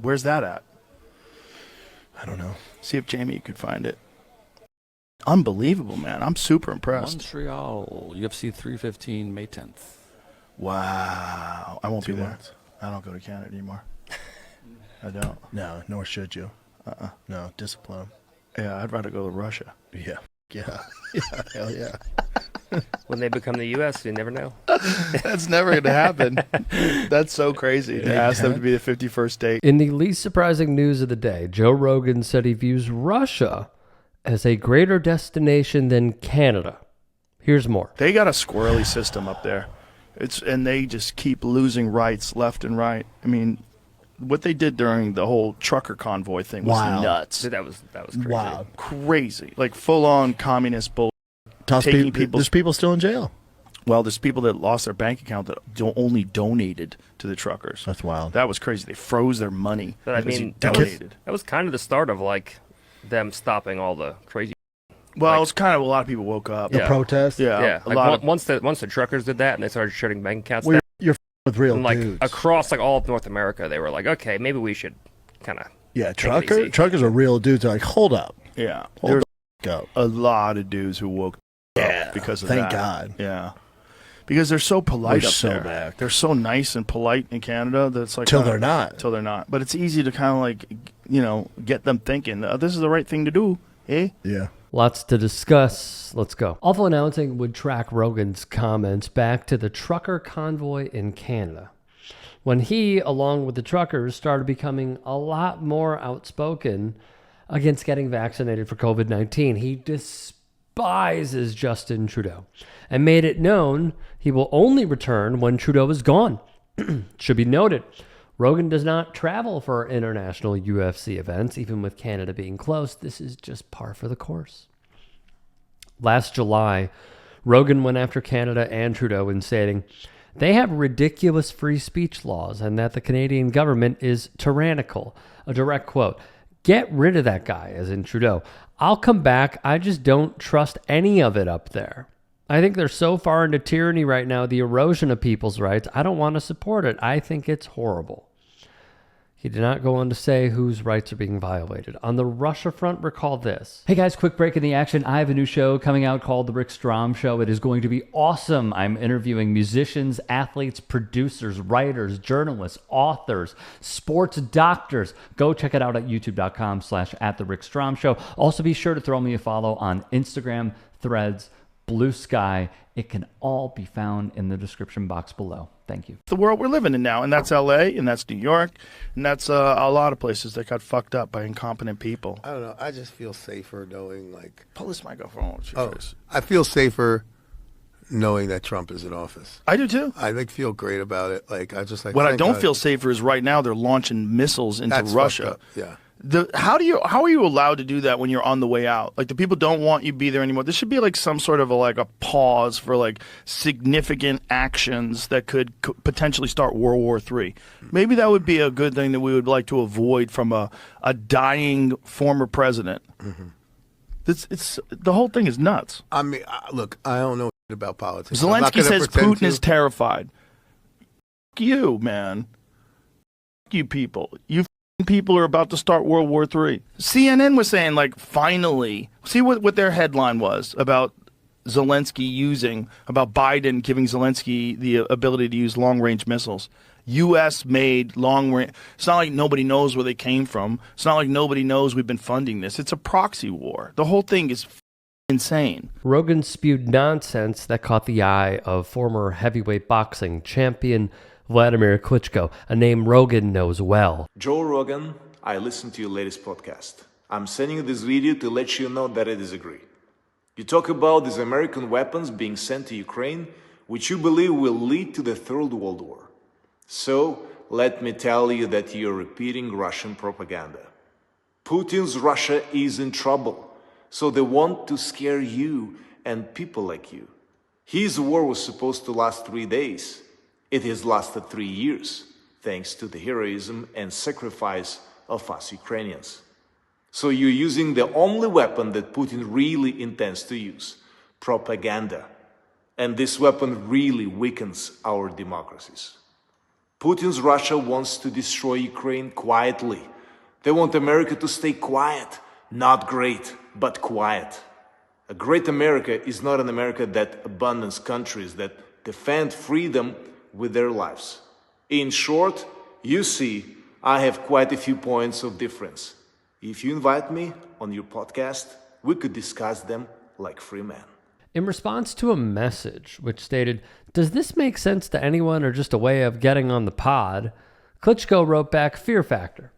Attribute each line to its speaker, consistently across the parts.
Speaker 1: Where's that at?
Speaker 2: I don't know.
Speaker 1: See if Jamie could find it. Unbelievable, man. I'm super impressed.
Speaker 3: Montreal, UFC-315, May 10th.
Speaker 1: Wow. I won't
Speaker 2: 2
Speaker 1: be there.
Speaker 2: months.
Speaker 1: I don't go to Canada anymore. I don't.
Speaker 2: No, nor should you. No, discipline.
Speaker 1: Yeah, I'd rather go to Russia.
Speaker 2: Yeah. Yeah. Yeah. Hell yeah.
Speaker 4: When they become the U.S., you never know.
Speaker 1: That's never going to happen. That's so crazy to ask them to be the 51st state.
Speaker 5: In the least surprising news of the day, Joe Rogan said he views Russia as a greater destination than Canada. Here's more.
Speaker 1: They got a squirrely system up there. And they just keep losing rights left and right. I mean, what they did during the whole trucker convoy thing was nuts.
Speaker 4: That was crazy.
Speaker 2: Wow.
Speaker 1: Crazy. Like full-on communist bull.
Speaker 2: There's people still in jail.
Speaker 1: Well, there's people that lost their bank account that only donated to the truckers.
Speaker 2: That's wild.
Speaker 1: That was crazy. They froze their money.
Speaker 4: But I
Speaker 1: because
Speaker 4: mean,
Speaker 1: you donated.
Speaker 4: that was kind of the start of like them stopping all the crazy.
Speaker 1: Well, it was kind of a lot of people woke up.
Speaker 2: The protest.
Speaker 1: Yeah.
Speaker 4: Like once the truckers did that and they started shutting bank accounts
Speaker 2: Well,
Speaker 4: down,
Speaker 2: you're with real
Speaker 4: and like
Speaker 2: dudes.
Speaker 4: across like all of North America, they were like, okay, maybe we should kind of
Speaker 2: truckers are real dudes. They're like, hold up.
Speaker 1: Yeah.
Speaker 2: Hold
Speaker 1: There's
Speaker 2: up.
Speaker 1: a lot of dudes who woke up because of that.
Speaker 2: Thank God.
Speaker 1: Yeah. Because they're so polite
Speaker 2: We're
Speaker 1: up
Speaker 2: so
Speaker 1: there.
Speaker 2: back.
Speaker 1: They're so nice and polite in Canada that's like
Speaker 2: Till they're not.
Speaker 1: Till they're not. But it's easy to kind of like, get them thinking, this is the right thing to do, eh?
Speaker 2: Yeah.
Speaker 5: Lots to discuss. Let's go. Awful Announcing would track Rogan's comments back to the trucker convoy in Canada, when he, along with the truckers, started becoming a lot more outspoken against getting vaccinated for COVID-19. He despises Justin Trudeau and made it known he will only return when Trudeau is gone. Should be noted, Rogan does not travel for international UFC events, even with Canada being close. This is just par for the course. Last July, Rogan went after Canada and Trudeau in stating they have ridiculous free speech laws and that the Canadian government is tyrannical. A direct quote, "Get rid of that guy," as in Trudeau. "I'll come back. I just don't trust any of it up there. I think they're so far into tyranny right now, the erosion of people's rights. I don't want to support it. I think it's horrible." He did not go on to say whose rights are being violated. On the Russia front, recall this.
Speaker 6: Hey guys, quick break in the action. I have a new show coming out called The Rick Strom Show. It is going to be awesome. I'm interviewing musicians, athletes, producers, writers, journalists, authors, sports doctors. Go check it out at youtube.com/@TheRickStrom Also be sure to throw me a follow on Instagram, Threads, Blue Sky. It can all be found in the description box below. Thank you.
Speaker 1: The world we're living in now, and that's L.A., and that's New York, and that's a lot of places that got fucked up by incompetent people.
Speaker 7: I don't know. I just feel safer knowing, like...
Speaker 1: Pull this microphone with your face.
Speaker 7: I feel safer knowing that Trump is in office.
Speaker 1: I do, too.
Speaker 7: I feel great about it. Like, I just like...
Speaker 1: What I don't feel safer is right now they're launching missiles into Russia.
Speaker 7: Yeah.
Speaker 1: How are you allowed to do that when you're on the way out? Like, the people don't want you to be there anymore. There should be like some sort of a pause for like significant actions that could potentially start World War III. Maybe that would be a good thing that we would like to avoid from a dying former president.
Speaker 7: Mm-hmm.
Speaker 1: It's the whole thing is nuts.
Speaker 7: I mean, look, I don't know about politics.
Speaker 1: Zelenskyy says Putin is terrified. F you, man. F you people. You people are about to start World War III. CNN was saying, like, finally, see what their headline was about Zelenskyy about Biden giving Zelenskyy the ability to use long-range missiles. U.S. made long-range. It's not like nobody knows where they came from. It's not like nobody knows we've been funding this. It's a proxy war. The whole thing is insane.
Speaker 5: Rogan spewed nonsense that caught the eye of former heavyweight boxing champion Vladimir Klitschko, a name Rogan knows well.
Speaker 8: Joe Rogan, I listened to your latest podcast. I'm sending you this video to let you know that I disagree. You talk about these American weapons being sent to Ukraine, which you believe will lead to the Third World War. So, let me tell you that you're repeating Russian propaganda. Putin's Russia is in trouble, so they want to scare you and people like you. His war was supposed to last 3 days. It has lasted 3 years, thanks to the heroism and sacrifice of us Ukrainians. So you're using the only weapon that Putin really intends to use, propaganda. And this weapon really weakens our democracies. Putin's Russia wants to destroy Ukraine quietly. They want America to stay quiet. Not great, but quiet. A great America is not an America that abandons countries that defend freedom with their lives. In short, you see, I have quite a few points of difference. If you invite me on your podcast, we could discuss them like free men.
Speaker 5: In response to a message which stated, "Does this make sense to anyone or just a way of getting on the pod?" Klitschko wrote back, "Fear factor.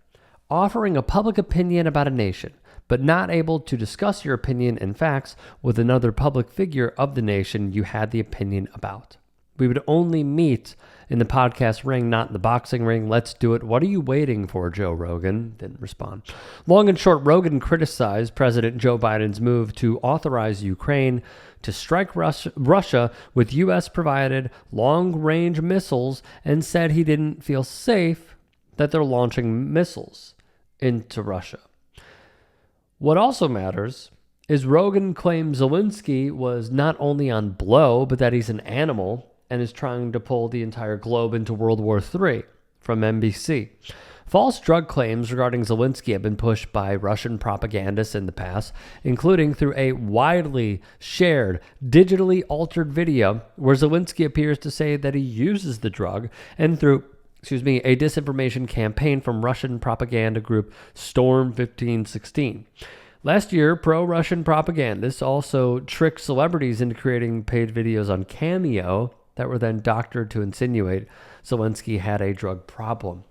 Speaker 5: Offering a public opinion about a nation, but not able to discuss your opinion and facts with another public figure of the nation you had the opinion about. We would only meet in the podcast ring, not in the boxing ring. Let's do it. What are you waiting for, Joe Rogan?" Didn't respond. Long and short, Rogan criticized President Joe Biden's move to authorize Ukraine to strike Russia with U.S.-provided long-range missiles and said he didn't feel safe that they're launching missiles into Russia. What also matters is Rogan claims Zelenskyy was not only on blow, but that he's an animal and is trying to pull the entire globe into World War III from NBC. False drug claims regarding Zelenskyy have been pushed by Russian propagandists in the past, including through a widely shared, digitally altered video where Zelenskyy appears to say that he uses the drug, and through a disinformation campaign from Russian propaganda group Strom 1516. Last year, pro-Russian propagandists also tricked celebrities into creating paid videos on Cameo that were then doctored to insinuate Zelenskyy had a drug problem.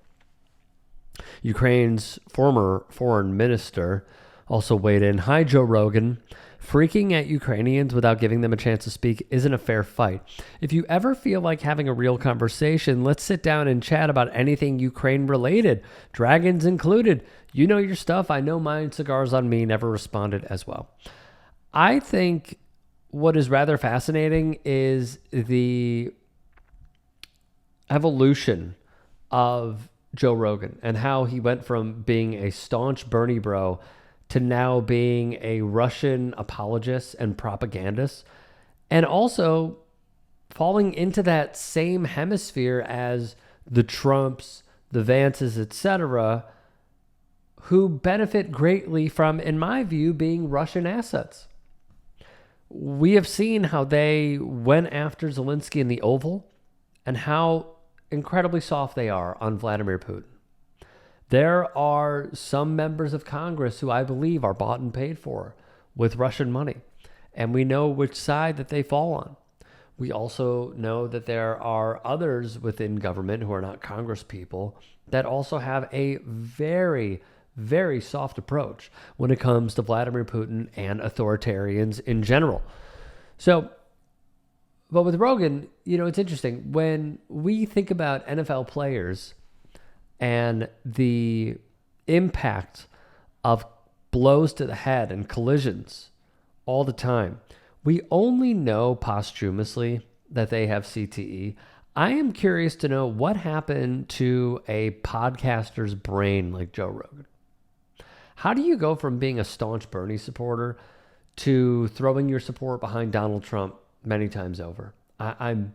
Speaker 5: Ukraine's former foreign minister also weighed in. "Hi, Joe Rogan. Freaking at Ukrainians without giving them a chance to speak isn't a fair fight. If you ever feel like having a real conversation, let's sit down and chat about anything Ukraine related, dragons included. You know your stuff. I know mine. Cigars on me." Never responded as well. I think what is rather fascinating is the evolution of Joe Rogan and how he went from being a staunch Bernie bro to now being a Russian apologist and propagandist, and also falling into that same hemisphere as the Trumps, the Vances, etc., who benefit greatly from, in my view, being Russian assets. We have seen how they went after Zelenskyy in the Oval and how incredibly soft they are on Vladimir Putin. There are some members of Congress who I believe are bought and paid for with Russian money, and we know which side that they fall on. We also know that there are others within government who are not Congress people that also have a very, very soft approach when it comes to Vladimir Putin and authoritarians in general. So, but with Rogan, it's interesting. When we think about NFL players and the impact of blows to the head and collisions all the time, we only know posthumously that they have CTE. I am curious to know what happened to a podcaster's brain like Joe Rogan. How do you go from being a staunch Bernie supporter to throwing your support behind Donald Trump many times over? I'm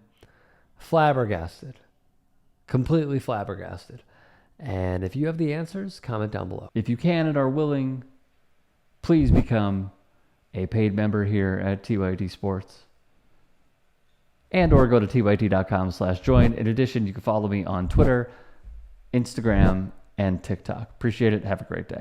Speaker 5: flabbergasted, completely flabbergasted. And if you have the answers, comment down below.
Speaker 6: If you can and are willing, please become a paid member here at TYT Sports. And or go to tyt.com/join. In addition, you can follow me on Twitter, Instagram, and TikTok. Appreciate it. Have a great day.